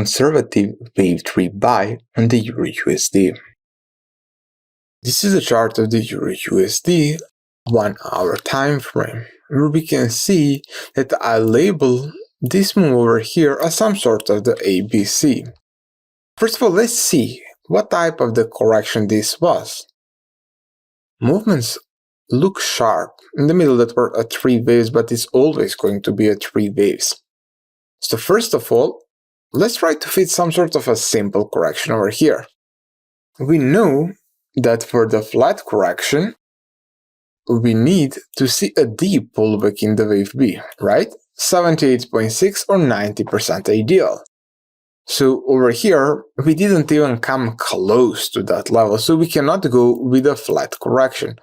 conservative wave 3 buy on the EURUSD. This is a chart of the EURUSD 1 hour time frame, where we can see that I label this move over here as some sort of the ABC. First of all, let's see what type of the correction this was. Movements look sharp. In the middle that were 3 waves, but it's always going to be a 3 waves. So first of all, let's try to fit some sort of a simple correction over here. We know that for the flat correction, we need to see a deep pullback in the wave B, right? 78.6 or 90% ideal. So over here, we didn't even come close to that level, so we cannot go with a flat correction.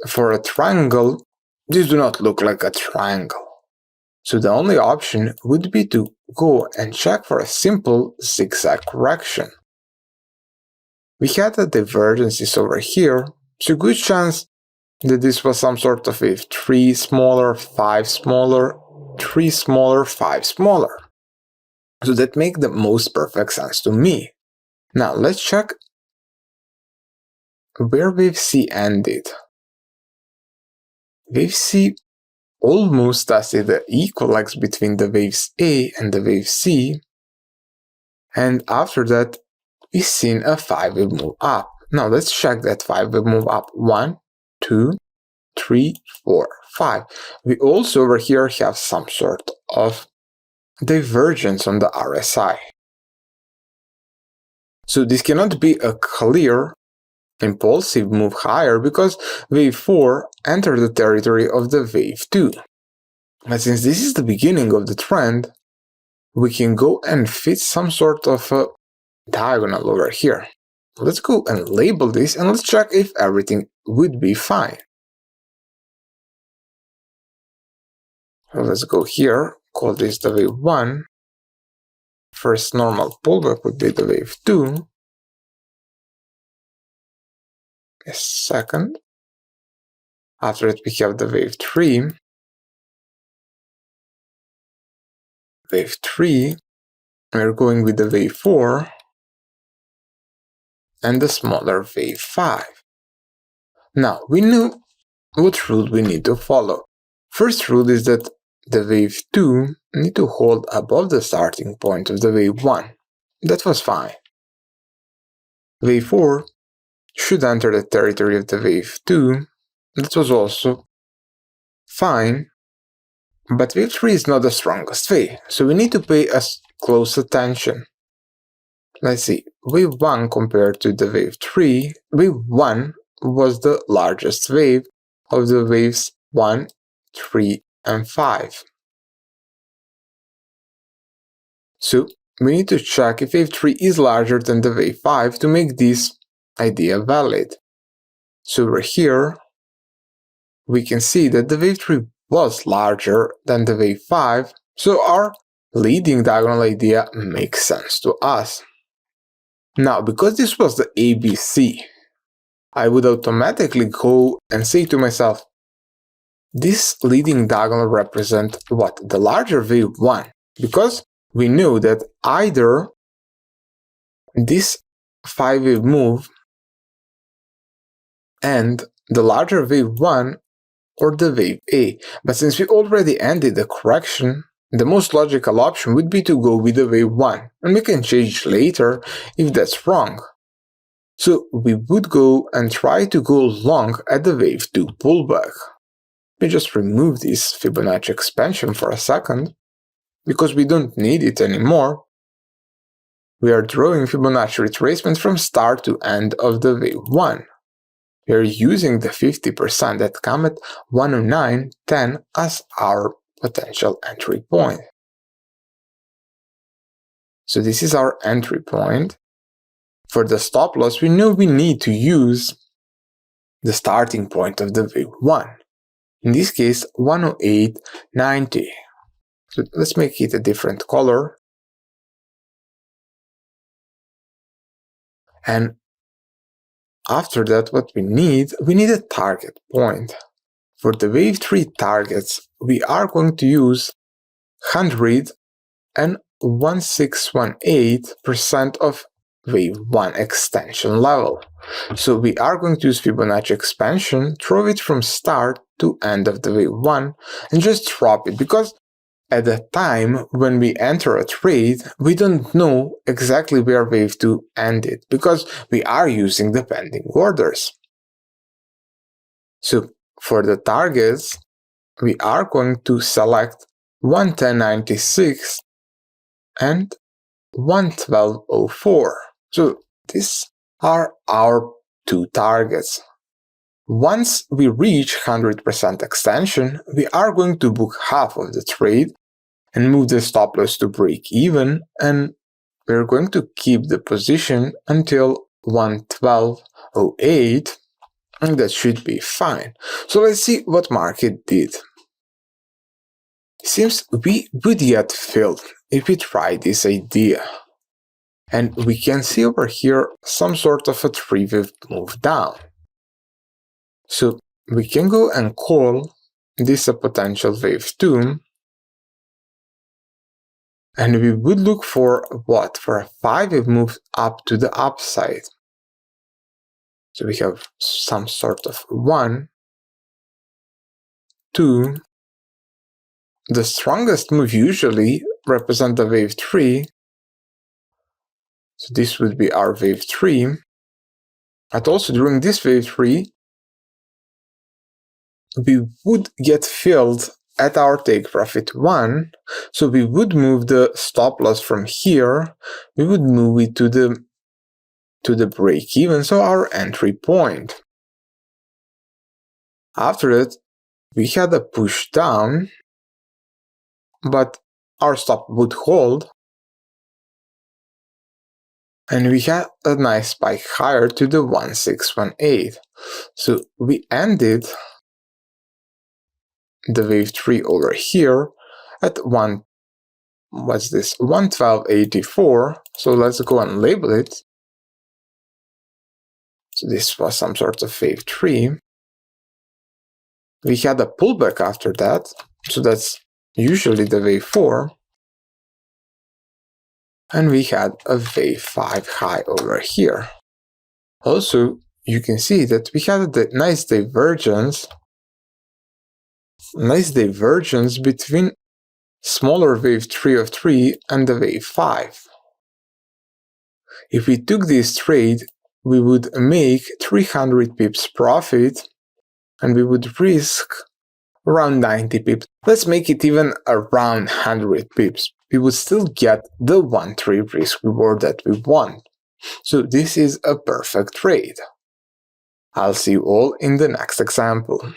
For a triangle, this do not look like a triangle. So the only option would be to go and check for a simple zigzag correction. We had the divergences over here, so good chance that this was some sort of a 3 smaller, 5 smaller, 3 smaller, 5 smaller. So that makes the most perfect sense to me. Now let's check where wave C ended. Wave C almost tested the equinox between the waves A and the wave C, and after that we've seen a 5-wave move up. Now let's check that 5-wave move up. 1, 2, 3, 4, 5. We also over here have some sort of divergence on the RSI. So this cannot be a clear impulsive move higher because wave 4 entered the territory of the wave 2. But since this is the beginning of the trend, we can go and fit some sort of a diagonal over here. Let's go and label this and let's check if everything would be fine. So let's go here, call this the wave 1. First normal pullback would be the wave 2. A second. After that we have the wave 3. Wave 3. We're going with the wave 4. And the smaller wave 5. Now we know what rule we need to follow. First rule is that the wave 2 need to hold above the starting point of the wave 1. That was fine. Wave 4 should enter the territory of the wave 2. That was also fine. But wave 3 is not the strongest wave, so we need to pay close attention. Let's see, wave 1 compared to the wave 3, wave 1 was the largest wave of the waves 1, 3, and 5. So we need to check if wave 3 is larger than the wave 5 to make this idea valid. So over here, we can see that the wave 3 was larger than the wave 5, so our leading diagonal idea makes sense to us. Now, because this was the ABC, I would automatically go and say to myself, this leading diagonal represents what? The larger wave 1, because we know that either this 5-wave move and the larger wave 1 or the wave A. But since we already ended the correction, the most logical option would be to go with the wave 1, and we can change later if that's wrong. So we would go and try to go long at the wave 2 pullback. We just remove this Fibonacci expansion for a second, because we don't need it anymore. We are drawing Fibonacci retracement from start to end of the wave 1. We are using the 50% that come at 109.10 as our potential entry point. So this is our entry point. For the stop loss, we know we need to use the starting point of the wave 1. In this case, 108.90. So let's make it a different color. And after that, what we need a target point. For the wave 3 targets, we are going to use 100 and 1618% of wave 1 extension level. So we are going to use Fibonacci expansion, throw it from start to end of the wave 1 and just drop it, because at the time when we enter a trade, we don't know exactly where wave 2 ended, because we are using the pending orders. So for the targets, we are going to select 110.96 and 112.04. So these are our two targets. Once we reach 100% extension, we are going to book half of the trade and move the stop loss to break even, and we're going to keep the position until 112.08, and that should be fine. So let's see what market did. Seems we would get filled if we try this idea. And we can see over here some sort of a 3-wave move down. So we can go and call this a potential wave 2. And we would look for what? For a 5-wave move up to the upside. So we have some sort of 1, 2. The strongest move usually represents the wave 3. So this would be our wave 3. But also during this wave 3, we would get filled at our take profit 1. So we would move the stop loss from here. We would move it to the break even, so our entry point. After that, we had a push down, but our stop would hold. And we had a nice spike higher to the 1618. So we ended the wave 3 over here at 112.84. So let's go and label it. So this was some sort of wave 3. We had a pullback after that, so that's usually the wave 4. And we had a wave 5 high over here. Also, you can see that we had a nice divergence between smaller wave 3 of 3 and the wave 5. If we took this trade, we would make 300 pips profit, and we would risk around 90 pips. Let's make it even around 100 pips. We would still get the 1 trade risk reward that we want. So this is a perfect trade. I'll see you all in the next example.